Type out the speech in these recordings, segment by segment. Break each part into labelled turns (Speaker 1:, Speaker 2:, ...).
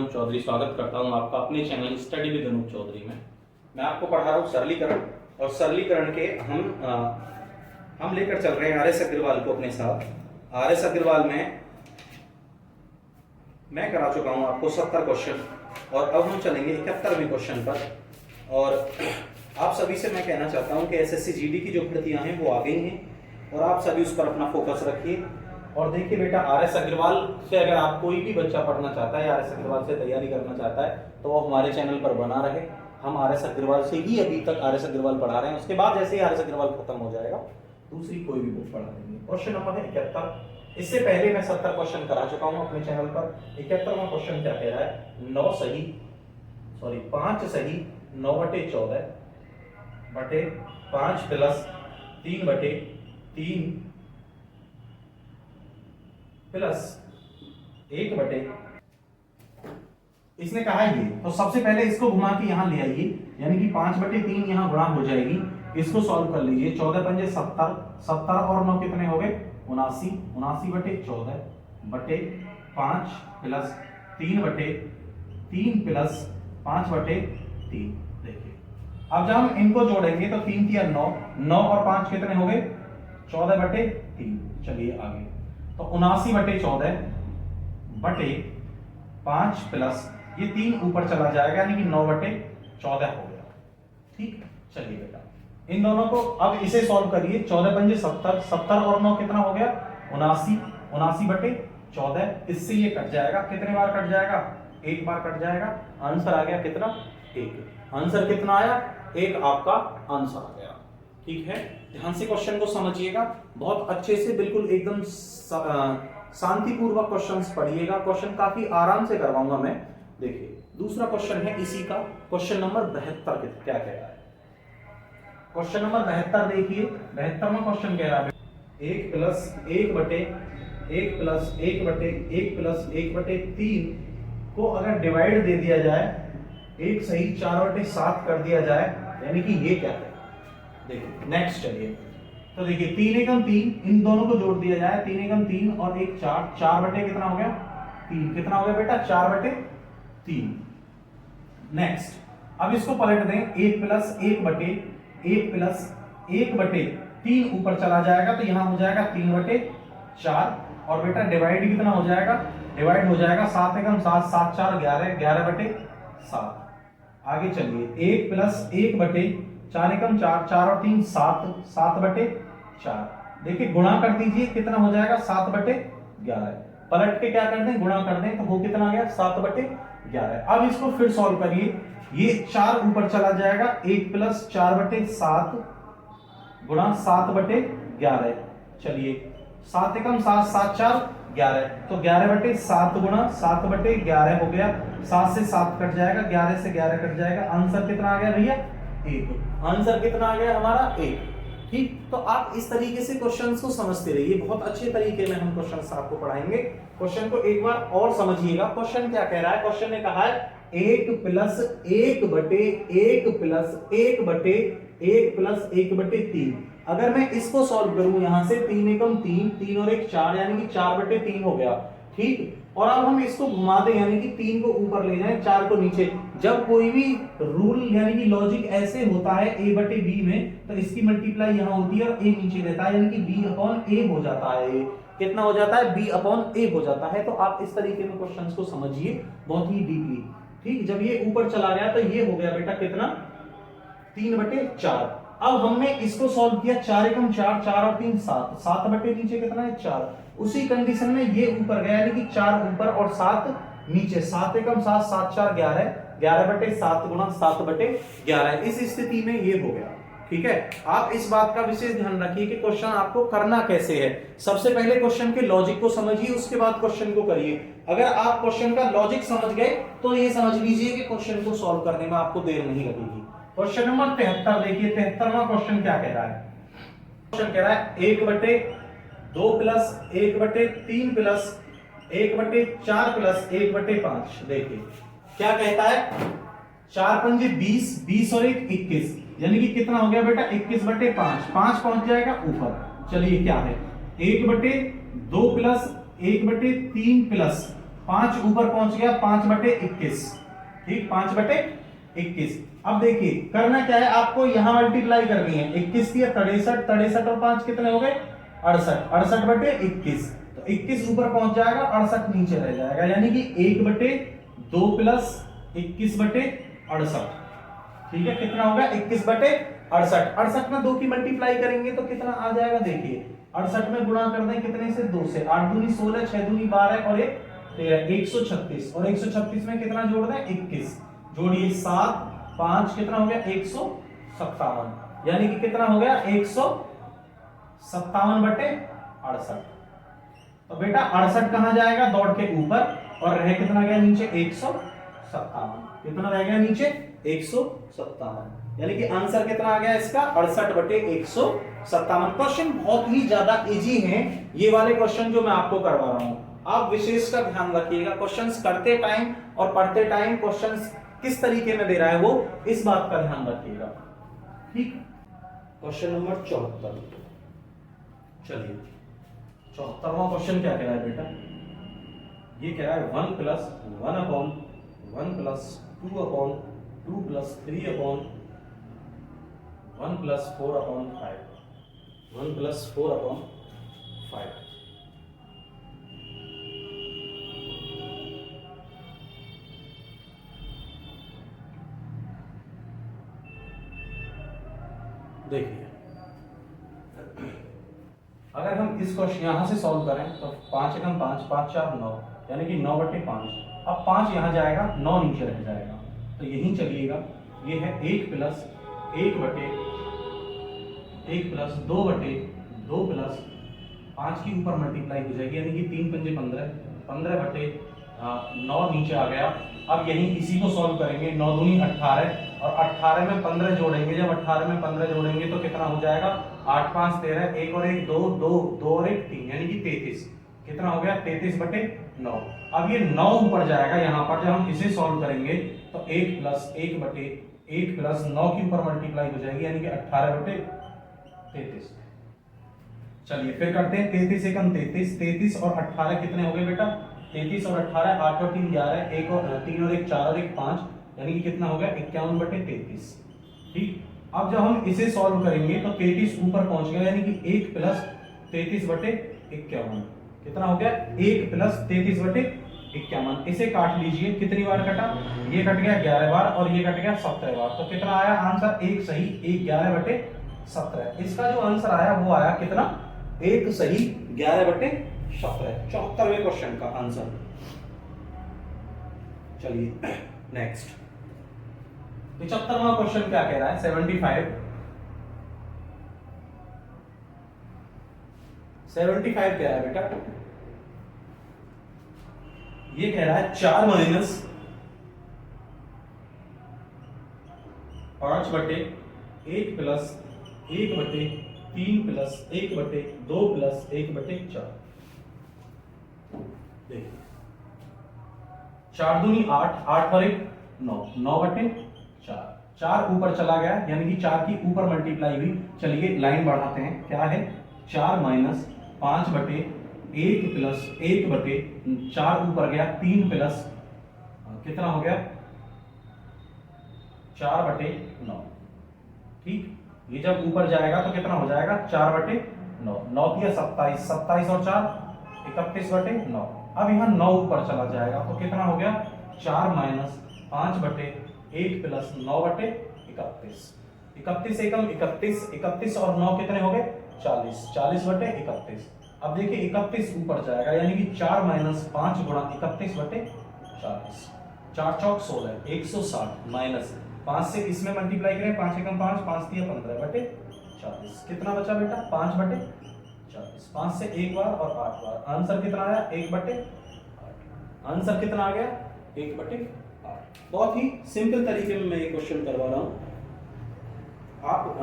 Speaker 1: अनूप चौधरी स्वागत करता हूं आपका अपने channel study with Anoop Choudhary में। मैं आपको पढ़ा रहा हूं सरलीकरण, और सरलीकरण के हम लेकर चल रहे हैं आर एस अग्रवाल को अपने साथ। आर एस अग्रवाल में मैं करा चुका हूं आपको 70 क्वेश्चन, और अब हम चलेंगे 71वें क्वेश्चन पर। और आप सभी से मैं कहना चाहता हूं कि एसएससी जीडी की जो भर्तियां हैं वो आ गई हैं, और आप सभी उस पर अपना फोकस रखिए। और देखिए बेटा, आर एस अग्रवाल से अगर आप कोई भी बच्चा पढ़ना चाहता है, आर एस अग्रवाल से तैयारी करना चाहता है, तो वो हमारे चैनल पर बना रहे। हम आर एस अग्रवाल से ही अभी तक आर एस अग्रवाल पढ़ा रहे हैं। उसके बाद जैसे ही आर एस अग्रवाल खत्म हो जाएगा दूसरी कोई भी बुक पढ़ा देंगे। क्वेश्चन नंबर है 71। इससे पहले मैं 70 क्वेश्चन करा चुका हूं अपने चैनल पर। 71वां क्वेश्चन क्या कह रहा है? 5 सही 9/14 बटे 5 प्लस 3/3 प्लस 1/, इसने कहा है ये, तो सबसे पहले इसको घुमा के यहां ले आइए, यानी कि 5/3 यहां गुणा हो जाएगी। इसको सॉल्व कर लीजिए। 14 पंजे 70, 70 और 9 कितने हो गए? 79, 79/14 बटे 5 प्लस 3/3 प्लस 5/3। देखिए, अब जब हम इनको जोड़ेंगे तो 3 3 9, 9 और 5 कितने हो गए? 14/3। चलिए आगे, तो 79/14 बटे 5 प्लस ये 3 ऊपर चला जाएगा, यानी कि 9/14 हो गया। ठीक, चलिए बेटा इन दोनों को अब इसे सॉल्व करिए। 14 पंजे 70, 70 और 9 कितना हो गया? 79, 79/14। इससे ये कट जाएगा। कितने बार कट जाएगा? एक बार कट जाएगा। आंसर आ गया कितना? 1। आंसर कितना आया? 1 आपका आंसर आ गया। ठीक है, ध्यान से क्वेश्चन को समझिएगा, बहुत अच्छे से, बिल्कुल एकदम शांतिपूर्वक क्वेश्चंस पढ़िएगा। क्वेश्चन काफी आराम से करवाऊंगा मैं। देखिए, दूसरा क्वेश्चन है इसी का, क्वेश्चन नंबर 72। क्या कह रहा है? क्वेश्चन नंबर 72 देखिए। 72वां क्वेश्चन कह रहा है 1 प्लस 1/3 को अगर डिवाइड दे दिया जाए, 1 सही 4/7 कर दिया जाए, यानी कि ये क्या है? देखिए नेक्स्ट चलिए, तो देखिए 3 एकम 3, इन दोनों को जोड़ दिया जाए। 3 एकम 3 और 1 4, 4/, कितना हो गया? 3। कितना हो गया बेटा? 4/3। नेक्स्ट, अब इसको पलट दें। 1 प्लस 1/3 ऊपर चला जाएगा, तो यहां हो जाएगा 3/4। और बेटा डिवाइड कितना हो जाएगा? डिवाइड हो जाएगा 7 एकम 7, 7 4 11, 11/7। आगे चलिए, 1 प्लस 1/4 एकम 4, 4 और 3 7, 7/4। देखिए गुणा कर दीजिए, कितना हो जाएगा? 7/11। पलट के क्या कर दें? गुणा कर दें, तो वो कितना आ गया? 7/11। अब इसको फिर सॉल्व करिए। ये 4 ऊपर चला जाएगा, 1 प्लस 4/7 गुणा 7/11। चलिए 7 एकम 7, 7 4 11, तो 11/7 गुणा 7/11 हो गया। 7 से 7 कट जाएगा, 11 से 11 कट जाएगा। आंसर कितना आ गया भैया? 1। आंसर कितना आ गया हमारा? 1। ठीक, तो आप इस तरीके से क्वेश्चंस को समझते रहिए। बहुत अच्छे तरीके में हम क्वेश्चंस आपको पढ़ाएंगे। क्वेश्चन को एक बार और समझिएगा। क्वेश्चन क्या कह रहा है? क्वेश्चन ने कहा है 1 प्लस 1/1 प्लस 1/1 प्लस 1/3। अगर मैं इसको सॉल्व करूं यहां से, 3 एकम 3, 3 और 1 4, यानी कि 4/3 हो गया। ठीक, और अब हम इसको घुमा दें, यानी कि 3 को ऊपर ले जाएं, 4 को नीचे। जब कोई भी रूल यानी कि लॉजिक ऐसे होता है a/b में, तो इसकी मल्टीप्लाई यहां होती है और a नीचे रहता है, यानी कि b/a हो जाता है। कितना हो जाता है? b/a हो जाता है। तो आप इस तरीके में क्वेश्चंस को समझिए बहुत ही डीपली। ठीक, जब ये ऊपर चला गया तो ये हो गया बेटा कितना? 3/4। अब हमने इसको सॉल्व किया, 4 एकम 4, 4 और 3 7, 7/, नीचे कितना है? 4। उसी कंडीशन में ये ऊपर गया, यानी कि 4 ऊपर और 7 नीचे। 7 एकम 7, 7 4 11, 11/7 गुणा 7/11। इस स्थिति में ये हो गया। ठीक है, आप इस बात का विशेष ध्यान रखिए कि क्वेश्चन आपको करना कैसे है। सबसे पहले क्वेश्चन के लॉजिक को समझिए, उसके बाद क्वेश्चन को करिए। अगर आप क्वेश्चन का लॉजिक समझ गए तो ये समझ लीजिए कि क्वेश्चन को सॉल्व करने में आपको देर नहीं लगेगी। क्वेश्चन नंबर 73 देखिए। 73वां क्वेश्चन क्या कह रहा है? क्वेश्चन कह रहा है 1/2 प्लस 1/3 प्लस 1/4 प्लस 1/5। देखिए क्या कहता है? 4 पंजे 20, 20 और 1 21, यानी कि कितना हो गया बेटा? 21/5। 5 पहुंच जाएगा ऊपर। चलिए क्या है? 1/2 प्लस 1/3 प्लस 5 ऊपर पहुंच गया 5/21, ठीक 5/21। अब देखिए करना क्या है, आपको यहां मल्टीप्लाई करनी है, 21 की 63, 63 और 5 कितने हो गए 68, 68/21। तो 21 ऊपर पहुंच जाएगा, 68 नीचे रह जाएगा, यानी कि 1/2 प्लस 21/68। ठीक है, कितना होगा 21/68। 68 में 2 की मल्टीप्लाई करेंगे तो कितना आ जाएगा, देखिए 68 में गुणा कर दें कितने से, 2 से, 8 दूनी 16, 6 दूनी 12 और 1 13, 136। और 136 में कितना जोड़ दें 21, जोड़िए 7 5 कितना हो गया 157, यानी कि कितना हो गया 157/68। तो बेटा 68 कहां जाएगा, दौड़ के ऊपर, और रह कितना गया नीचे 157, कितना रह गया नीचे 157, यानी कि आंसर कितना आ गया इसका 68/157। क्वेश्चन बहुत ही ज्यादा इजी है ये वाले क्वेश्चन जो मैं आपको करवा रहा हूं, आप विशेष का ध्यान रखिएगा, क्वेश्चंस करते टाइम और पढ़ते टाइम क्वेश्चंस किस तरीके में दे रहा है वो, इस बात का ध्यान रखिएगा, ठीक। क्वेश्चन नंबर 74, चलिए 74वां क्वेश्चन क्या कह रहा है बेटा, ये कह रहा है 1 + 1/1 + 2/2 + 3/1 + 4/5, 1 + 4/5। देखिए अगर हम इस क्वेश्चन यहां से सॉल्व करें तो 5 × 5 5 4 9, यानी कि 9/5। अब 5 यहां जाएगा, 9 नीचे रह जाएगा, तो यहीं चलिएगा, ये है 1 + 2/2 + 5 की ऊपर मल्टीप्लाई हो जाएगी, यानी कि 3 × 5 = 15, 15/9 नीचे आ गया। अब यहीं इसी को सॉल्व करेंगे, 9 दूनी 18 और 18 में 15 जोड़ेंगे, जब 18 में 15 जोड़ेंगे तो कितना हो जाएगा 8 5 13, 1 और 1 2, 2 2 और 1 3, यानी कि 33, कितना हो गया 33/9। अब ये 9 ऊपर जाएगा, यहां पर जब हम इसे सॉल्व करेंगे तो 1 + 1/1 + 9 की ऊपर मल्टीप्लाई हो जाएगी, यानी कि 18/33। चलिए फिर करते हैं, 33 एकम 33, 33 और 18 कितने हो गए बेटा 33 और 18, 8 और 3 11, 1 और 3 और 1 4 और 1 5, यानी कि कितना हो गया 51/33, ठीक। अब जब हम इसे सॉल्व करेंगे तो 33 ऊपर पहुंच गया, यानी कि 1 + 33/51, कितना हो गया 1 + 33/51। इसे काट लीजिए, कितनी बार कटा, ये कट गया 11 बार और ये कट गया 17 बार, तो कितना आया आंसर, एक सही 1 11/17। इसका जो आंसर आया वो आया कितना, एक सही 11/17, 74वें क्वेश्चन का आंसर। चलिए नेक्स्ट 75वां क्वेश्चन क्या कह रहा है, 75 कह रहा है बेटा, ये कह रहा है 4 - 5/1 + 1/3 + 1/2 + 1/4। देखिए 4 दूनी 8, 8 और 1 9, 9/4, 4 ऊपर चला गया, यानी कि 4 की ऊपर मल्टीप्लाई हुई। चलिए लाइन बढ़ाते हैं, क्या है 4 - 5/1 + 1/4 ऊपर गया, 3 + कितना हो गया 4/9, ठीक। ये जब ऊपर जाएगा तो कितना हो जाएगा 4/9, 9 × 27, 27 और 4 31/9। अब यहाँ 9 ऊपर चला जाएगा तो कितना हो गया 4 - 5/1 + 9/31, 31 एकम 31, 31 और 9 कितने हो गए 40, 40/31। अब देखिए 31 ऊपर जाएगा, यानी कि 4 - 5 × 31/40, 4 चौक 16, 160 माइनस 5 से इसमें मल्टीप्लाई करें, 5 एकम 5, 5 × 15/40, कितना बचा बेटा 5/40, 5 से एक बार और 8 बार, आंसर कितना आया 1/8, आंसर कितना आ गया 1/8। बहुत ही सिंपल तरीके में मैं ये क्वेश्चन करवा रहा हूं, आप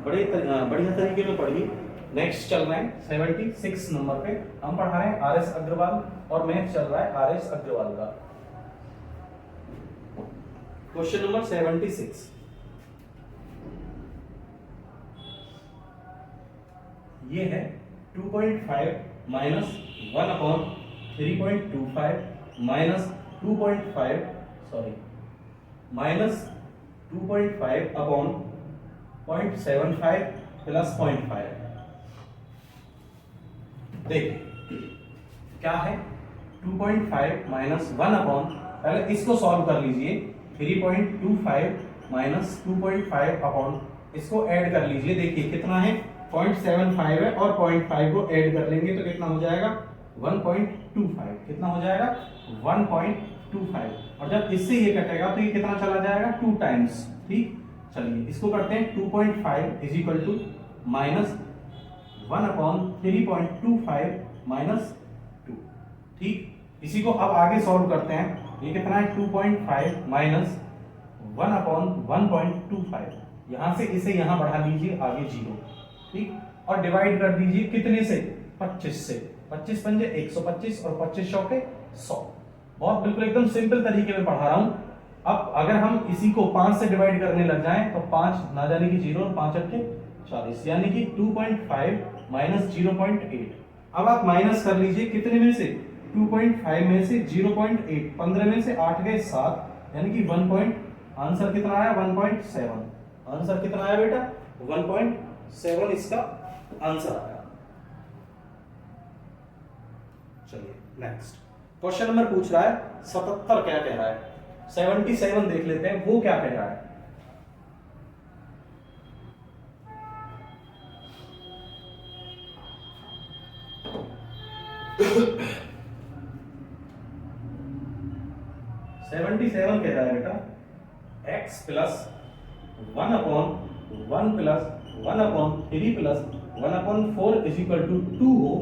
Speaker 1: बढ़िया तरीके में पढ़िए। नेक्स्ट चल रहे हैं 76 नंबर पे, हम पढ़ा रहे हैं आर.एस. अग्रवाल और मैथ चल रहा है आर.एस. अग्रवाल का। क्वेश्चन नंबर 76, ये है 2.5 - 1/3.25 minus 2.5 sorry minus 2.5 upon 0.75 plus 0.5। देखिए क्या है 2.5 माइनस 1 अपॉन, पहले इसको सॉल्व कर लीजिए, 3.25 माइनस 2.5 अपॉन, इसको ऐड कर लीजिए। देखिए कितना है 0.75 है और 0.5 को ऐड कर लेंगे तो कितना हो जाएगा 1.25। कितना हो जाएगा 1.25। और जब इससे ये कटेगा तो ये कितना चला जाएगा 2 टाइम्स। ठीक, चलिए इसको करते हैं 2.5 is equal to minus 1 upon 3.25 minus 2। ठीक, इसी को अब आगे सॉल्व करते हैं। ये कितना है 2.5 माइनस 1 अपॉन 1.25। यहां से इसे यहां बढ़ा लीजिए आगे 0। ठीक, और डिवाइड कर दीजिए कितने से 25 से। 25 पंजे 125 और 25 चौके 100। बहुत बिल्कुल एकदम सिंपल तरीके में पढ़ा रहा हूं। अब अगर हम इसी को 5 से डिवाइड करने लग जाएं तो 5 ना जाने की 0 और 5 अट्ठे 40, यानी कि 2.5 माइनस 0.8। अब आप माइनस कर लीजिए कितने में से 2.5 में से 0.8, 15 में से 8 गए 7, यानी कि 1 आंसर कितना आया 1.7। आंसर कितना आया बेटा 1.7 इसका आंसर आया। चलिए नेक्स्ट क्वेश्चन नंबर पूछ रहा है 77 क्या कह रहा है। 77 देख लेते हैं वो क्या कह रहा है। सेवेंटी सेवन कह रहा है बेटा x plus 1 upon 1 plus 1 upon 3 plus 1 upon 4 is equal to 2 हो।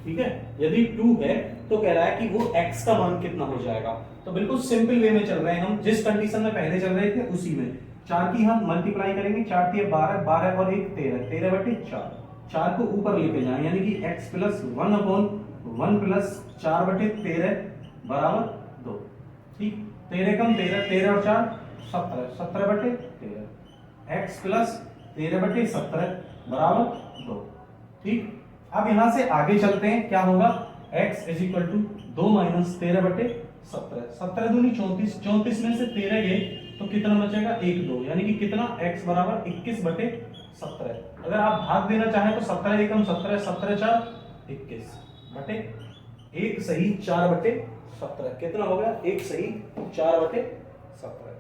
Speaker 1: ठीक है, यदि 2 है तो कह रहा है कि वो x का मान कितना हो जाएगा। तो बिल्कुल सिंपल वे में चल रहे हैं हम, जिस कंडीशन में पहले चल रहे थे उसी में। 4 की हम मल्टीप्लाई करेंगे, 4 की 12, 12 और 1 13, 13/4। 4 को ऊपर लेके जाएं, यानी कि x प्लस 1 अपॉन 1 प्लस 4/13 बराबर 2। ठीक, 13 कम 13, 13 और 4 17, 17/13। x प्लस 13/17 बराबर 2। ठीक, अब यहां से आगे चलते हैं, क्या होगा x is equal to 2 minus 13/17। 17 दूनी 34, 34 में से 13 गए तो कितना बचेगा 1 2, यानी कि कितना x बराबर 21/17। अगर आप भाग देना चाहें तो 17 एकम 17, 17 4 21 बटे 1 सही 4/17। कितना हो गया 1 सही 4/17।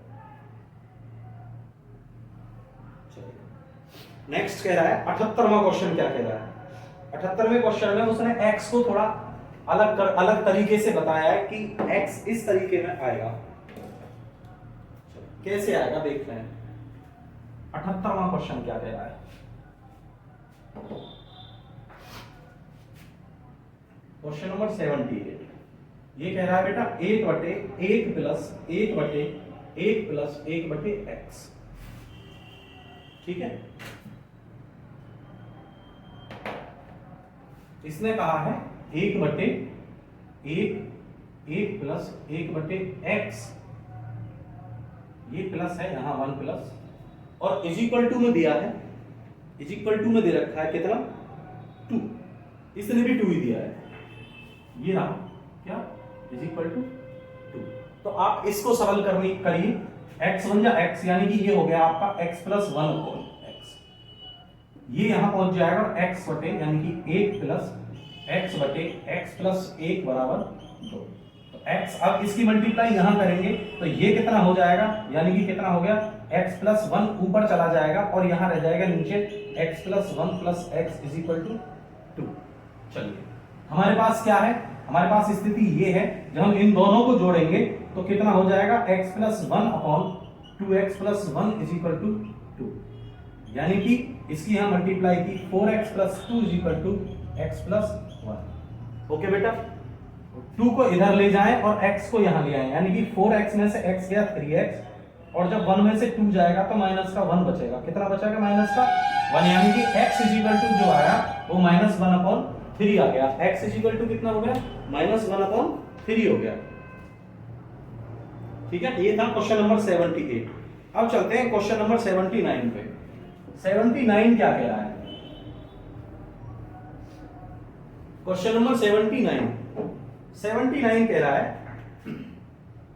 Speaker 1: नेक्स्ट कह रहा है 78वां क्वेश्चन क्या कह रहा है। 78वें क्वेश्चन में उसने x को थोड़ा अलग तरीके से बताया है कि x इस तरीके में आएगा। कैसे आएगा देखते हैं। 78वां क्वेश्चन क्या कह रहा है। क्वेश्चन नंबर 78 ये कह रहा है बेटा 1/1 प्लस 1/1 प्लस 1/x। ठीक है, इसने कहा है 1/1 प्लस 1/x, ये प्लस है यहां 1 प्लस, और इज इक्वल टू में दिया है, इज इक्वल टू में दे रखा है कितना 2। इसने भी 2 ही दिया है, ये रहा क्या इज इक्वल टू 2। तो आप इसको सरल करिए, x बन जा x, यानी कि ये हो गया आपका x प्लस 1 अपॉन x। ये यहां पहुंच जाएगा x बटे, यानी कि 1 प्लस x बटे x प्लस 1 बराबर 2। तो x अब इसकी मल्टीप्लाई यहां करेंगे तो ये कितना हो जाएगा, यानी कि कितना हो गया x प्लस 1 ऊपर चला जाएगा और यहां रह जाएगा नीचे x plus 1 plus x is equal to 2। चलिए हमारे पास क्या है, हमारे पास स्थिति ये है, जब हम इन दोनों को जोड़ेंगे तो कितना हो जाएगा x plus 1 upon 2x plus 1 is equal to 2, यानी कि इसकी यहां मल्टीप्लाई की 4x plus 2 is equal to x plus 1। Okay बेटा, 2 को इधर ले जाएं और x को यहां ले आएं, यानी कि 4x में से x गया 3x, और जब 1 में से 2 जाएगा तो माइनस का 1 बचेगा। कितना बचेगा माइनस का 1, यानी कि x इज इक्वल टू जो आया वो माइनस 1 अपॉन 3 आ गया। x इज इक्वल टू कितना हो गया माइनस 1 अपॉन 3 हो गया। ठीक है, ये था क्वेश्चन नंबर 78। अब चलते हैं क्वेश्चन नंबर 79 पे। 79 क्या कह रहा है। क्वेश्चन नंबर 79 कह रहा है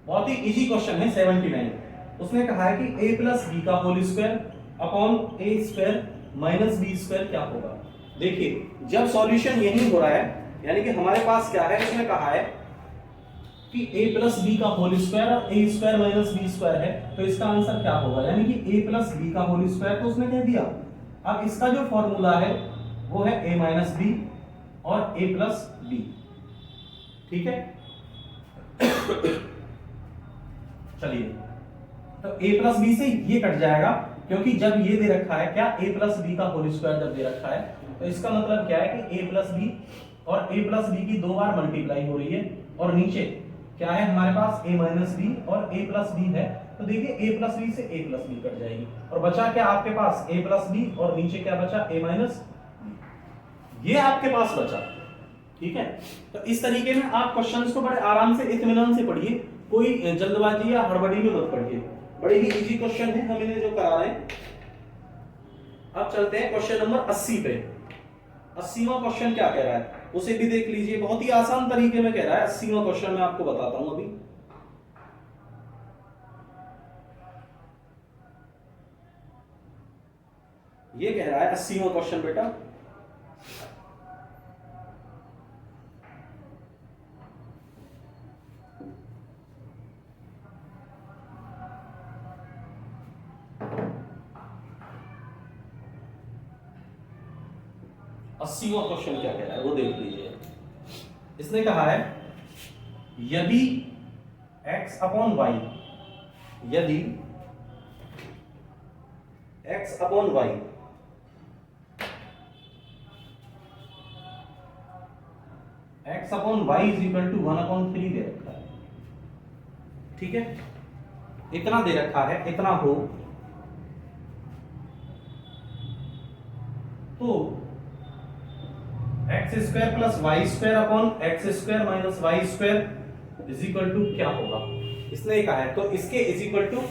Speaker 1: बहुत ही इजी क्वेश्चन है 79। उसने कहा है कि a प्लस बी का होल स्क्वायर अपॉन ए स्क्वायर माइनस बी स्क्वायर क्या होगा। देखिए जब सॉल्यूशन यही हो रहा है, यानी कि हमारे पास क्या है, उसने कहा है कि a प्लस बी का होल स्क्वायर और ए स्क्वायर माइनस बी स्क्वायर है, तो इसका आंसर क्या होगा, यानी कि a प्लस बी का होल स्क्वायर तो उसने कह दिया। अब इसका जो फॉर्मूला है वो है a माइनस बी और a प्लस बी, ठीक है। चलिए तो a प्लस बी से ये कट जाएगा, क्योंकि जब ये दे रखा है क्या, a प्लस बी का होल स्क्वायर जब दे रखा है, तो इसका मतलब क्या है कि a प्लस बी और a प्लस बी की 2 बार मल्टीप्लाई हो रही है, और नीचे क्या है हमारे पास a माइनस बी और a प्लस बी है, तो देखिए a प्लस बी से a प्लस बी कट जाएगी, और बचा क्या आपके पास a प्लस बी, और नीचे क्या बचा a माइनस बी, ये आपके पास बचा, ठीक है। तो इस तरीके में आप क्वेश्चंस को बड़े आराम से इत्मीनान से पढ़िए, कोई जल्दबाजी या हड़बड़ी में मत पढ़िए, बड़े ही इजी क्वेश्चन है हम इन्हें जो करा रहे हैं। अब चलते हैं क्वेश्चन नंबर 80 पे। 80वां क्वेश्चन क्या कह रहा है उसे भी देख लीजिए, बहुत ही आसान तरीके में कह रहा है। 80वां क्वेश्चन मैं आपको बताता हूं अभी। ये कह रहा है 80वां क्वेश्चन बेटा, अस्सीवां क्वेश्चन क्या कह रहा है वो देख लीजिए। इसने कहा है यदि x अपॉन वाई, यदि x upon Y x upon Y is equal to 1/3 दे रखा है, ठीक है, इतना दे रखा है, इतना हो तो X square plus Y square upon X square minus Y square is equal to क्या होगा, इसने कहा है, तो इसके इज इक्वल टू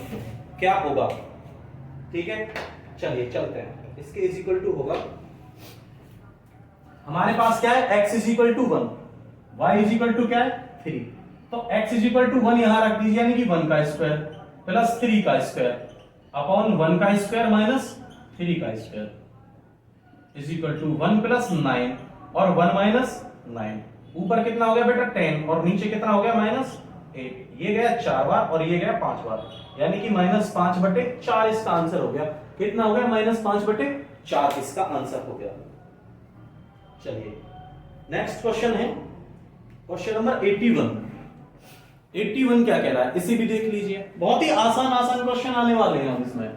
Speaker 1: क्या होगा, ठीक है। चलिए चलते हैं, इसके इज इक्वल टू होगा, हमारे पास क्या है, x is equal to 1, y is equal to क्या है 3, तो x इज इक्वल टू 1 यहां रख दीजिए, यानी कि 1 का स्क्वायर प्लस 3 का स्क्वायर अपॉन 1 का स्क्वायर माइनस 3 का square is equal to 1 plus 9 और 1 माइनस 9, ऊपर कितना हो गया बेटा 10 और नीचे कितना हो गया माइनस 8, ये गया 4 बार और ये गया 5 बार, यानी कि -5/4 इसका आंसर हो गया। कितना हो गया -5/4 इसका आंसर हो गया। चलिए नेक्स्ट क्वेश्चन है क्वेश्चन नंबर 81। 81 क्या कह रहा है इसे भी देख लीजिए, बहुत ही आसान क्वेश्चन आने वाले हैं हम इसमें,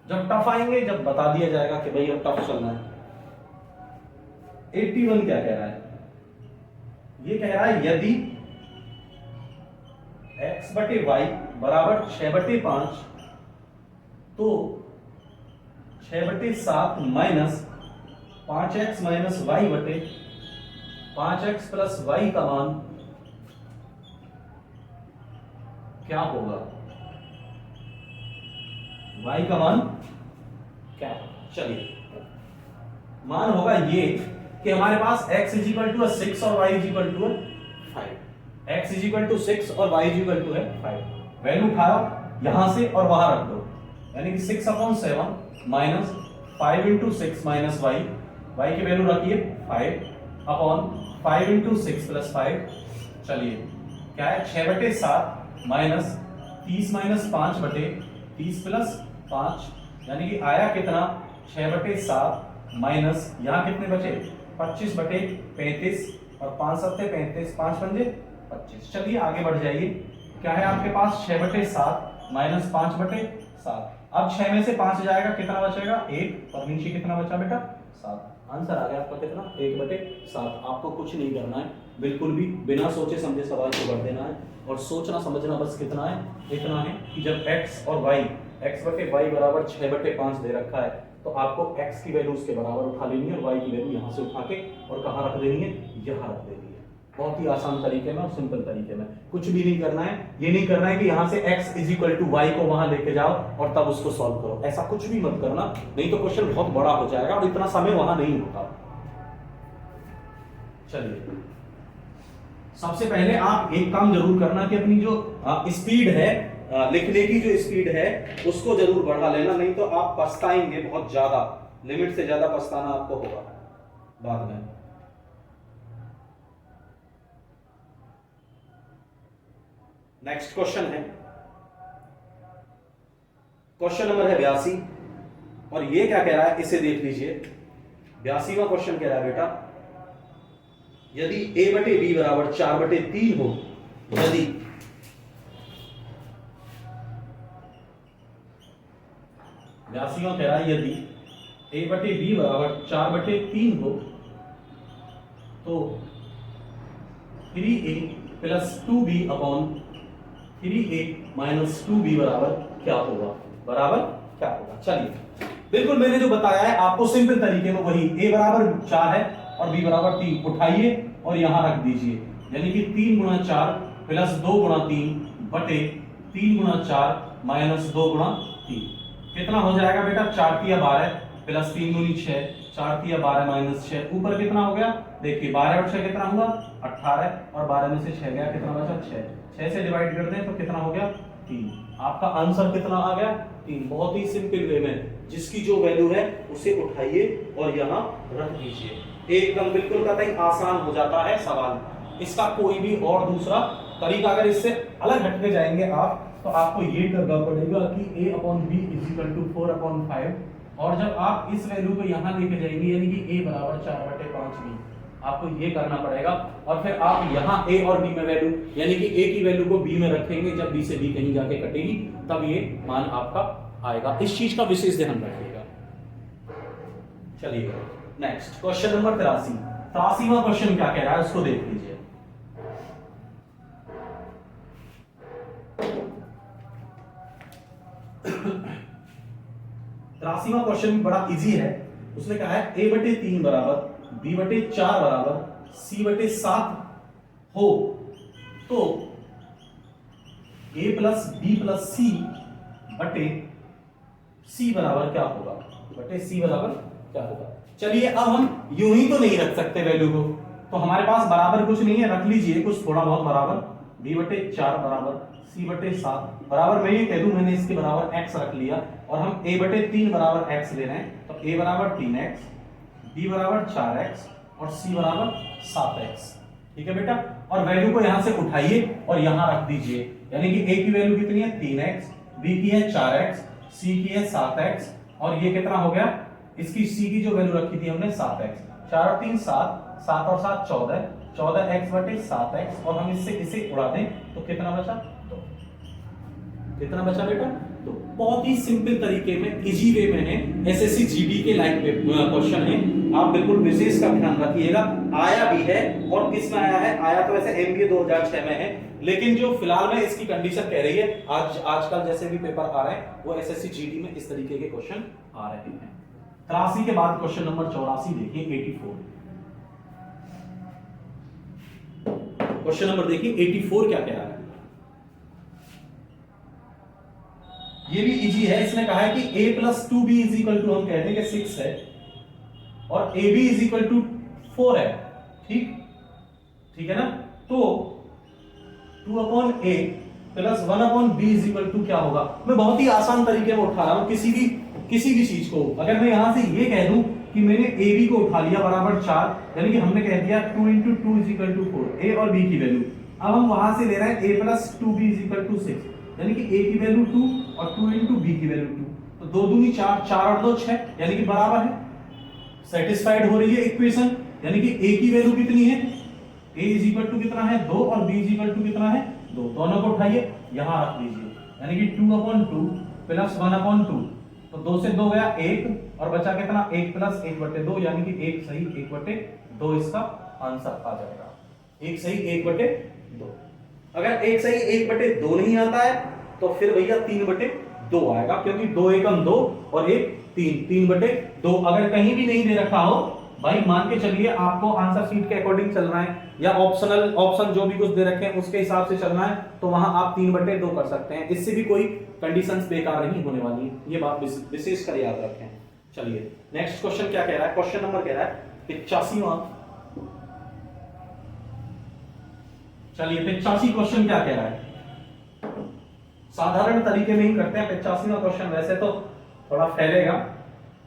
Speaker 1: जब टफ आएंगे जब बता दिया जाएगा कि भाई अब टफ चलना है। 81 क्या कह रहा है, ये कह रहा है यदि x बटे वाई बराबर 6/5 तो 6/7 माइनस 5x माइनस वाई बटे 5x प्लस वाई का मान क्या होगा, y का मान क्या, चलिए मान होगा ये कि हमारे पास x इज इक्वल टू 6 और y is equal to 5, x is equal to 6 और y is equal to 5, value उठाओ यहां से और वहां रख दो, यानी कि 6/7 minus 5 into 6 minus y, y की वैल्यू रखिए 5 अपॉन 5 इंटू 6 प्लस 5, चलिए क्या है 6/7 माइनस 30 माइनस 5/30 प्लस 5, यानी कि आया कितना 6/7 माइनस यहाँ कितने बचे 25/35 और 5 7 35, 5 पंजे 25। चलिए आगे बढ़ जाइए, क्या है आपके पास 6/7 माइनस 5/7, अब 6 में से 5 जाएगा कितना बचेगा 1 और नीचे कितना बचा बेटा 7, आंसर आ गया आपका कितना 1/7। आपको कुछ नहीं करना है, बिल्कुल भी बिना सोचे समझे सवाल को कर देना है, और सोचना समझना बस कितना है, इतना है कि जब x और y x बटे y बराबर 6/5 दे रखा है तो आपको x की वैल्यू उसके बराबर उठा लेनी है और y की वैल्यू यहाँ से उठा के और कहाँ रख देनी है, यहाँ रख देनी है। बहुत ही आसान तरीके में और सिंपल तरीके में, कुछ भी नहीं करना है, ये नहीं करना है कि यहाँ से x is equal to Y को वहां लेके जाओ और तब उसको सॉल्व करो, ऐसा कुछ भी मत करना, नहीं तो क्वेश्चन बहुत बड़ा हो जाएगा और इतना समय वहां नहीं होता। चलिए सबसे पहले आप एक काम जरूर करना कि अपनी जो स्पीड है, लिखने की जो स्पीड है उसको जरूर बढ़ा लेना, नहीं तो आप पछताएंगे बहुत ज्यादा, लिमिट से ज्यादा पछताना आपको होगा बाद में। नेक्स्ट क्वेश्चन है, क्वेश्चन नंबर है 82 और ये क्या कह रहा है इसे देख लीजिए। 82वां क्वेश्चन कह रहा है बेटा, यदि a बटे b बराबर 4/3 हो, यदि कह रहा है यदि a बटे b बराबर 4/3 हो तो 3a plus 2b upon 3a minus 2b बराबर क्या होगा, बराबर क्या होगा। चलिए बिल्कुल मैंने जो बताया है आपको सिंपल तरीके में वही, a बराबर 4 है और b बराबर 3 उठाइए और यहां रख दीजिए, यानी कि 3 गुणा 4 प्लस 2 गुणा 3 बटे 3 गुणा 4 माइनस 2 गुणा 3 कितना हो जाएगा बेटा, 4 तिया 12 प्लस 3 दूनी 6, 4 तिया 12 माइनस 6, ऊपर कितना हो गया देखिए 12 और 6 कितना हुआ 18 और 12 में से 6 गया कितना बचा 6 से डिवाइड कर दें तो कितना हो गया 3। आपका आंसर कितना आ गया 3। बहुत ही सिंपल वे में जिसकी जो वैल्यू है उसे उठाइए और यहाँ रख दीजिए, एकदम बिल्कुल कतई आसान हो जाता है सवाल। इसका कोई भी और दूसरा तरीका अगर इससे अलग हटके जाएंगे आप तो आपको ये करना पड़ेगा कि a upon B is equal to 4/5, और जब आप इस वैल्यू को यहाँ लेके जाएंगे यानी कि a बराबर 4/5b, आपको ये करना पड़ेगा और फिर आप यहाँ a और b में वैल्यू यानी कि a की वैल्यू को b में रखेंगे, जब b से b कहीं जाके कटेगी तब ये मान आपका आएगा। इस चीज का विशेष ध्यान रखिएगा। चलिए नेक्स्ट क्वेश्चन नंबर 83वां क्वेश्चन क्या कह रहा है उसको देख लीजिए। तिरासीवां क्वेश्चन बड़ा इजी है, उसने कहा है a बटे 3 बराबर b बटे 4 बराबर c बटे 7 हो तो a plus b plus c बटे c बराबर क्या होगा, बटे c बराबर क्या होगा। चलिए अब हम यूं ही तो नहीं रख सकते वैल्यू को, तो हमारे पास बराबर कुछ नहीं है, रख लीजिए कुछ थोड़ा बहुत बराबर, b बटे 4 बराबर c बटे 7 बराबर, मैं ये कह दूं मैंने इसके बराबर x रख लिया और हम a बटे 3 बराबर x ले रहे हैं, तो a बराबर 3x, b बराबर 4x और c बराबर 7x। ठीक है बेटा, और वैल्यू को यहां से उठाइए और यहां रख दीजिए, यानी कि a की वैल्यू कितनी है 3x, b की है 4x, c की है 7x और ये कितना हो गया, इसकी c की जो वैल्यू रखी थी हमने 7x, 4 और 3 7, 7 और 7 14, 14x बटे 7x और हम इससे इसे उड़ा दें तो कितना बचा 2। कितना बचा बेटा 2। बहुत ही सिंपल तरीके में इजी वे में है, एसएससी जीडी के लाइक क्वेश्चन है, आप बिल्कुल विशेष का ध्यान रखिएगा। आया भी है और किस में आया है, आया तो वैसे एमबीए 2006 में है, लेकिन जो फिलहाल में इसकी कंडीशन कह रही है आजकल जैसे भी पेपर आ रहे हैं वो एसएससी जीडी में इस तरीके के क्वेश्चन आ रहे हैं। 83 के बाद क्वेश्चन नंबर 84 देखिए 84। क्वेश्चन नंबर देखिए 84 क्या कह रहा है, ये भी इजी है। इसने कहा है कि a plus 2b is equal to, हम कहते हैं कि 6 है और ab इज इक्वल टू 4 है, ठीक है ना, तो 2 upon a plus 1 upon b is equal to क्या होगा। मैं बहुत ही आसान तरीके में उठा रहा हूं किसी भी चीज को। अगर मैं यहां से ये कह दूं कि मैंने ab को उठा लिया बराबर 4, यानी कि हमने कह दिया 2 into 2 is equal to 4, a और b की वैल्यू, अब हम वहां से ले रहे हैं a plus 2b is equal to 6, यानी कि a की वैल्यू 2 और 2 इंटू b की वैल्यू 2, तो 2 दूनी 4, 4 और 2 6, यानी कि बराबर है, सेटिस्फाइड हो रही है इक्वेशन। यानी कि a की वैल्यू कितनी है, a इज इक्वल टू कितना है 2 और b इज इक्वल टू कितना है 2, दोनों को उठाइए यहां रख दीजिए, यानी कि 2 अपॉन 2 प्लस 1 अपॉन 2, तो 2 से 2 गया 1 और बचा कितना 1 प्लस 1 बटे 2, यानी कि 1 सही 1 बटे 2 इसका आंसर आ जाएगा। 1 सही 1 बटे 2। अगर 1 सही 1 बटे 2 नहीं आता है तो फिर भैया 3 बटे 2 आएगा, क्योंकि 2 एकम 2 और 1 3, 3 बटे 2। अगर कहीं भी नहीं दे रखा हो भाई, मान के चलिए आपको आंसर शीट के अकॉर्डिंग चल रहा है या ऑप्शन जो भी कुछ दे रखे हैं उसके हिसाब से चलना है, तो वहां आप 3 बटे 2 कर सकते हैं, इससे भी कोई कंडीशंस बेकार नहीं होने वाली है, ये बात विशेष कर याद रखें। चलिए नेक्स्ट क्वेश्चन क्या कह रहा है, क्वेश्चन नंबर कह रहा है 85वां। चलिए 85 क्वेश्चन क्या कह रहा है, साधारण तरीके में ही करते हैं 85वां क्वेश्चन, वैसे तो थोड़ा फैलेगा।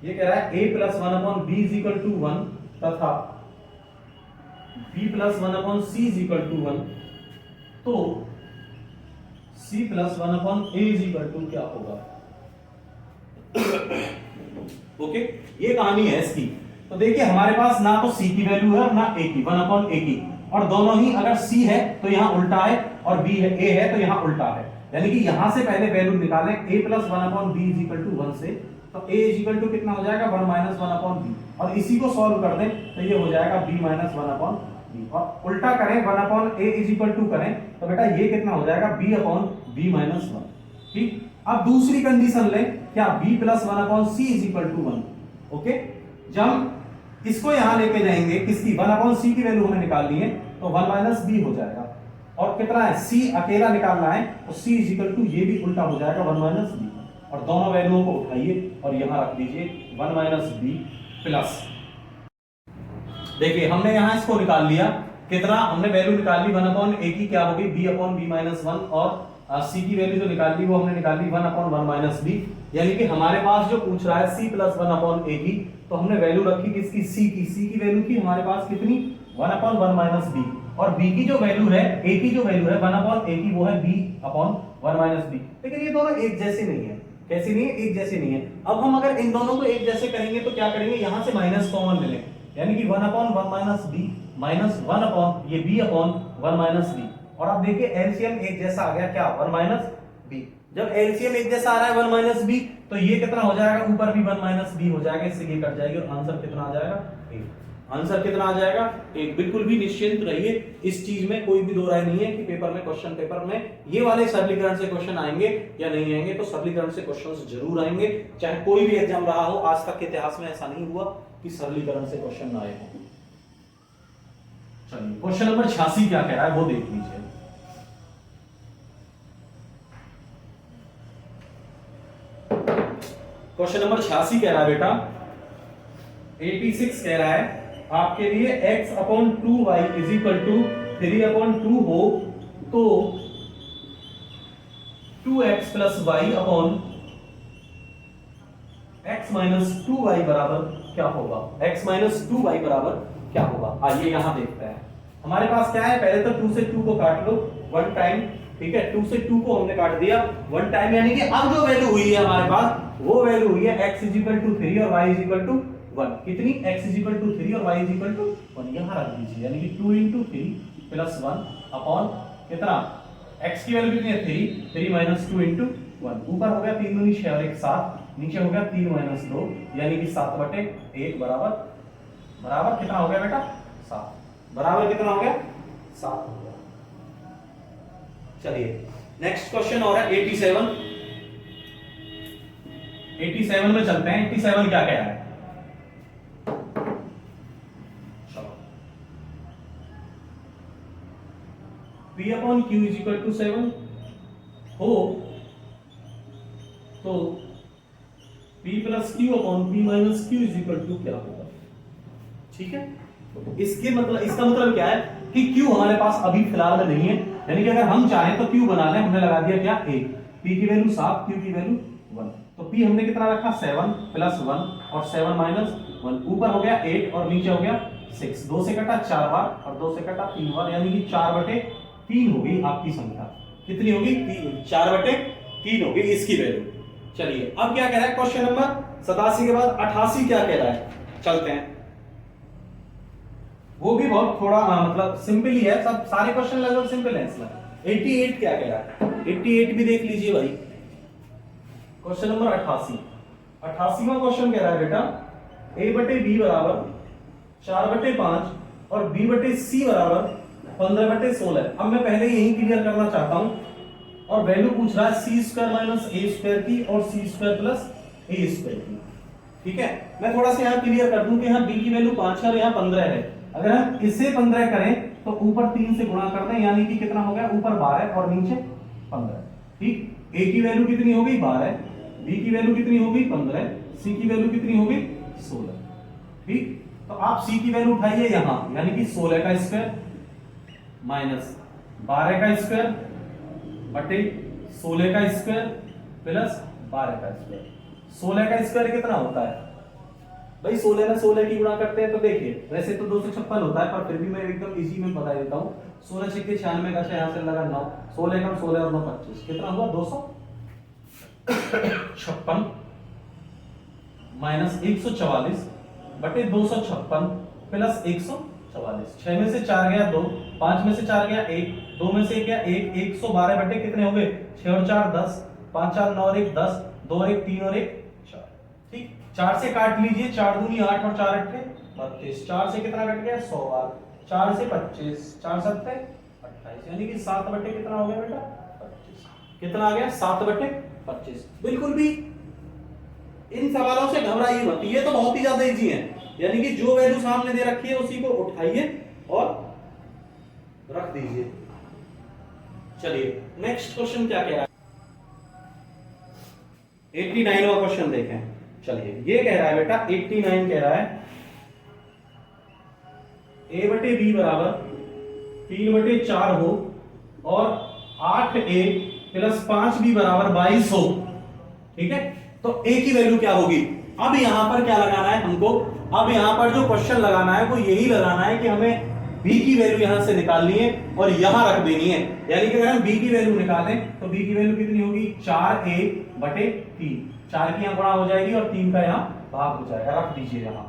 Speaker 1: ये कह रहा है a plus one upon B is equal to 1 तथा b plus one upon C is equal to 1, तो c plus one upon a is equal to क्या होगा। ओके, ये कहानी है इसकी। तो देखिए हमारे पास ना तो c की वैल्यू है और ना a की, 1 अपॉन a की, और दोनों ही अगर c है तो यहाँ उल्टा है और b है a है तो यहाँ उल्टा है, यानी कि यहां से पहले वैल्यू निकालें a plus one upon B is equal to 1 से, तो a इज इक्वल टू कितना हो जाएगा 1 माइनस वन अपॉन बी, और इसी को सॉल्व कर दें तो ये हो जाएगा b minus one upon B, और उल्टा करें 1 upon a is equal to करें तो बेटा ये कितना हो जाएगा b upon B minus one. ठीक, अब दूसरी कंडीशन लें, क्या b plus one upon C is equal to 1। Okay, जब इसको यहां लेके जाएंगे, किसकी 1 अपॉन सी की वैल्यू हमें निकालनी है, तो 1 माइनस बी हो जाएगा, और कितना है c अकेला निकालना है, तो c इज इक्वल टू ये भी उल्टा हो जाएगा 1 माइनस बी, और दोनों वैल्यूओं को उठाइए और यहां रख दीजिए 1 माइनस बी प्लस, देखिए हमने यहां इसको निकाल लिया, कितना हमने वैल्यू निकाल ली 1 अपॉन a की, क्या होगी b अपॉन b माइनस 1, और c की वैल्यू जो निकाल ली वो हमने निकाल ली 1 अपॉन 1 माइनस b, यानी कि हमारे पास जो पूछ रहा है c प्लस 1 अपॉन a की, तो हमने वैल्यू रखी किसकी, c की वैल्यू की हमारे पास कितनी 1 अपॉन 1 माइनस b, और b की जो वैल्यू है, a की जो वैल्यू है 1 अपॉन a की, वो है b अपॉन 1 माइनस b। लेकिन ये दोनों एक जैसे नहीं है, कैसे नहीं है, एक जैसे नहीं है। अब हम अगर इन दोनों को एक जैसे करेंगे तो क्या करेंगे, यहां से माइनस कॉमन ले लें, यानी कि 1 upon 1 minus b minus 1 upon ये b अपॉन 1 माइनस b, और आप देखिए एलसीएम एक जैसा आ गया, क्या 1 माइनस b। जब एलसीएम एक जैसा आ रहा है 1 माइनस b, तो ये कितना हो जाएगा, ऊपर भी 1 माइनस b हो जाएगा, इससे ये कट जाएगी और आंसर कितना आ जाएगा 1। आंसर कितना आ जाएगा 1। बिल्कुल भी निश्चिंत रहिए, इस चीज में कोई भी दो राय नहीं है कि पेपर में, क्वेश्चन पेपर में ये वाले सरलीकरण से क्वेश्चन आएंगे या नहीं आएंगे, तो सरलीकरण से क्वेश्चंस जरूर आएंगे, चाहे कोई भी एग्जाम रहा हो। आज तक के इतिहास में ऐसा नहीं हुआ कि सरलीकरण से क्वेश्चन ना आए हो। चलिए क्वेश्चन नंबर 86 क्या कह रहा है वो देख लीजिए। क्वेश्चन नंबर 86 कह रहा है बेटा, 86 कह रहा है आपके लिए x upon 2y is equal to 3 upon 2 हो, तो 2x plus Y upon x minus 2y बराबर क्या होगा, x माइनस 2y बराबर क्या होगा। आइए यहां देखते हैं, हमारे पास क्या है, पहले तो 2 से 2 को काट लो 1 टाइम, ठीक है, 2 से 2 को हमने काट दिया 1 टाइम, यानी कि अब जो वैल्यू हुई है हमारे पास वो वैल्यू हुई है x इज इक्वल टू 3 और y इज इक्वल टू 1। कितनी, x इज इक्वल टू 3 और y इज इक्वल टू 1, यहां रख दीजिए, यानी कि 2 इंटू 3 प्लस 1 अपॉन कितना, x की वैल्यू कितनी है 3, 3 माइनस 2 इंटू 1, ऊपर हो गया 3 दूनी 6 और 1 7, नीचे हो गया 3 माइनस 2 यानी कि 7/1 बराबर बराबर कितना हो गया बेटा 7, बराबर कितना हो गया 7 हो गया। चलिए नेक्स्ट क्वेश्चन और है 87 में चलते हैं। 87 क्या कह रहा है, चलो P upon Q is equal to 7 हो, तो P plus Q upon P minus Q is equal to क्या होगा। ठीक है, इसके मतलब, इसका मतलब क्या है कि Q हमारे पास अभी फिलहाल में नहीं है, यानी कि अगर हम चाहें तो Q बना लें, हमने लगा दिया क्या 1, P की वैल्यू 7, Q की वैल्यू 1, तो P हमने कितना रखा 7 प्लस 1 और 7 माइनस 1, ऊपर हो गया 8 और नीचे हो गया 6, 2 से कटा 4 बार और 2 से कटा 3 बार, यानी कि 4/3 होगी आपकी संख्या। कितनी होगी 4/3 होगी इसकी वैल्यू। चलिए अब क्या कह रहा है क्वेश्चन नंबर 87 के बाद 88 क्या कह रहा है, चलते हैं, वो भी बहुत थोड़ा मतलब सिंपल ही है, सब सारे क्वेश्चन लगभग सिंपल है इसमें। 88 क्या कह रहा है, 88 भी देख लीजिए भाई, क्वेश्चन नंबर 88वां क्वेश्चन कह रहा है बेटा a/b बराबर 4/5 और b/c बराबर 15/16। अब मैं पहले यही क्लियर करना चाहता हूं, और वैल्यू पूछ रहा है c² माइनस a² की और c² प्लस a² की। ठीक है, मैं थोड़ा सा यहाँ क्लियर कर दूं कि यहाँ b की वैल्यू 5 है और यहाँ 15 है, अगर हम इसे 15 करें तो ऊपर 3 से गुणा कर दें, यानी कि कितना हो गया, ऊपर 12 और नीचे 15। ठीक, a की वैल्यू कितनी होगी 12, b की वैल्यू कितनी होगी 15, c की वैल्यू कितनी होगी 16। ठीक, तो आप c की वैल्यू उठाइए यहां, यानी कि 16 का स्क्वायर माइनस 12 का स्क्वायर बटे 16 का स्क्वायर प्लस 12 का स्क्वायर। 16 का स्क्वायर कितना होता है भाई? 16 में 16 की गुणा करते हैं तो देखिए, वैसे तो 256 होता है, पर फिर भी मैं एकदम इजी में बता देता हूँ। 16 6 96 का यहाँ से लगा 9, 16 कम 16 और 9 25, कितना हुआ? 256 माइनस 144 बटे 256 प्लस 144। 6 में से 4 गया 2, 5 में से 4 गया 1, 2 में से 1 गया 1, 112 बटे कितने हो गए? 6 और 4 10, 5 4 9 और 1 10, 2 और 1 3 और 1 4। ठीक, 4 से काट लीजिए, 4 दूनी 8 और 4 अट्ठे 32। 4 से कितना कट गया? 100 बार। 4 से 25, 4 सत्ते 28, यानी कि 7 बटे कितना हो गया बेटा? 25। कितना आ गया? 7 बटे 25। बिल्कुल भी इन सवालों से घबराइए मत, ये तो बहुत ही ज्यादा इजी है। यानी कि जो वैल्यू सामने दे रखी है उसी को उठाइए और रख दीजिए। चलिए नेक्स्ट क्वेश्चन क्या कह रहा है? 89वां क्वेश्चन देखें। चलिए ये कह रहा है बेटा, 89 कह रहा है a बटे b बराबर 3 बटे 4 हो और 8a प्लस 5b बराबर 22 हो। ठीक है, तो a की वैल्यू क्या होगी? अब यहां पर क्या लगाना है हमको? अब यहां पर जो क्वेश्चन लगाना है वो यही लगाना है कि हमें b की वैल्यू यहां से निकालनी है और यहां रख देनी है। यानी कि अगर हम b की वैल्यू निकालें तो b की वैल्यू कितनी होगी? 4a बटे 3। 4 की यहां गुणा हो जाएगी और 3 का यहां भाग हो जाएगा। रख दीजिए यहां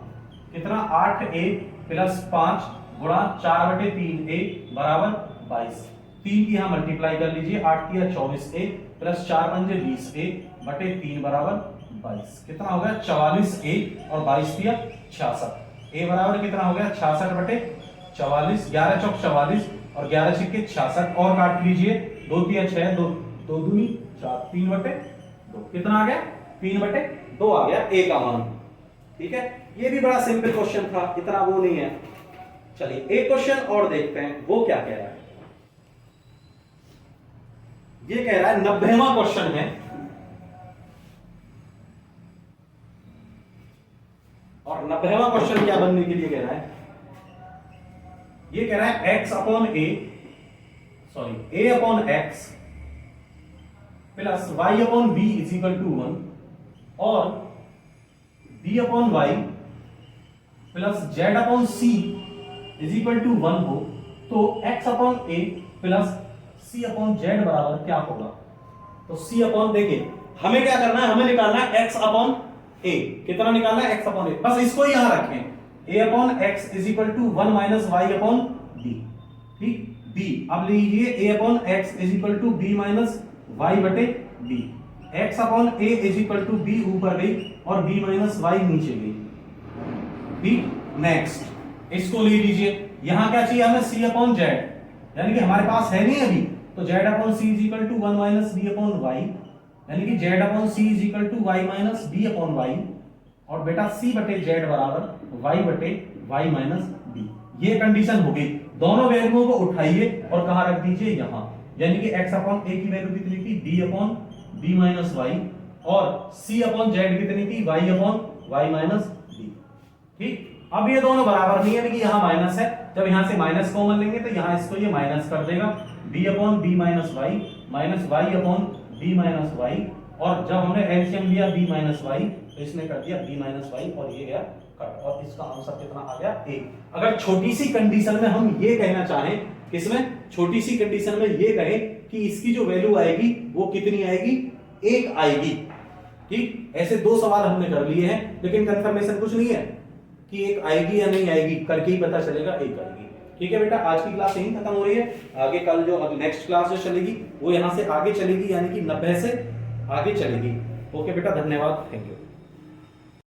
Speaker 1: कितना? 8a प्लस 5 गुणा 4 बटे 3a बराबर 22। 3 की यहां मल्टीप्लाई कर लीजिए, 8 किया 24a प्लस 4 पंजे 20a बटे 3 बराबर 22। कितना हो गया? 44a और 22 दिया 66। a बराबर कितना हो गया? 66 बटे 44। 11 चौक 44 और 11 छिक्के 66 और काट लीजिए, 2 दिया 6, 2 दूनी 4, 3 बटे 2। कितना आ गया? 3 बटे 2 आ गया a का मान। ठीक है, ये भी बड़ा सिंपल क्वेश्चन था, इतना वो नहीं है। चलिए एक क्वेश्चन और देखते हैं, वो क्या कह रहा है। ये कह रहा है 90वां क्वेश्चन है और 90वां क्वेश्चन क्या बनने के लिए कह रहा है? ये कह रहा है x upon a, sorry a upon x plus y upon b is equal to 1 और b upon y plus z upon c is equal to 1 हो, तो x upon a plus c upon z बराबर क्या होगा? तो c upon, देखिए हमें क्या करना है? हमें निकालना है x अपॉन a। कितना निकालना है? x upon a। बस इसको यहां रखें, a upon x is equal to 1 minus y upon b। ठीक, b अब लीजिए a upon x is equal to b minus y बटे b। x upon a is equal to b ऊपर गई और b माइनस y नीचे गई। ठीक, नेक्स्ट इसको ले लीजिए, यहां क्या चाहिए हमें? c अपॉन z, यानी कि हमारे पास है नहीं अभी, तो z upon c is equal to 1 minus b upon y, यानी कि z upon c is equal to y minus b upon y और बेटा c बटे z बराबर y बटे y माइनस b। ये कंडीशन हो गई। दोनों वैल्यूओं को उठाइए और कहां रख दीजिए? यहां। यानी कि x अपॉन a की वैल्यू कितनी थी? b upon b minus y और c अपॉन z कितनी थी? y upon y minus b। ठीक, अब ये दोनों बराबर नहीं है, यानी कि यहां माइनस है। जब यहां से माइनस कॉमन लेंगे तो यहां इसको ये माइनस कर देगा, b upon b minus y minus y upon b minus y, और जब हमने एलसीएम लिया b माइनस y तो इसने कर दिया b माइनस y और ये गया कट, और इसका आंसर कितना आ गया? 1। अगर छोटी सी कंडीशन में हम ये कहना चाहें, किसमें? छोटी सी कंडीशन में ये कहें कि इसकी जो वैल्यू आएगी वो कितनी आएगी? 1 आएगी। ठीक, ऐसे 2 सवाल हमने कर लिए हैं, लेकिन कंफर्मेशन कुछ नहीं है कि 1 आएगी या नहीं आएगी, करके ही पता चलेगा 1 आएगी। ठीक है बेटा, आज की क्लास यहीं खत्म हो रही है। आगे कल जो नेक्स्ट क्लास जो चलेगी वो यहां से आगे चलेगी, यानी कि 90 से आगे चलेगी। ओके बेटा, धन्यवाद, थैंक यू।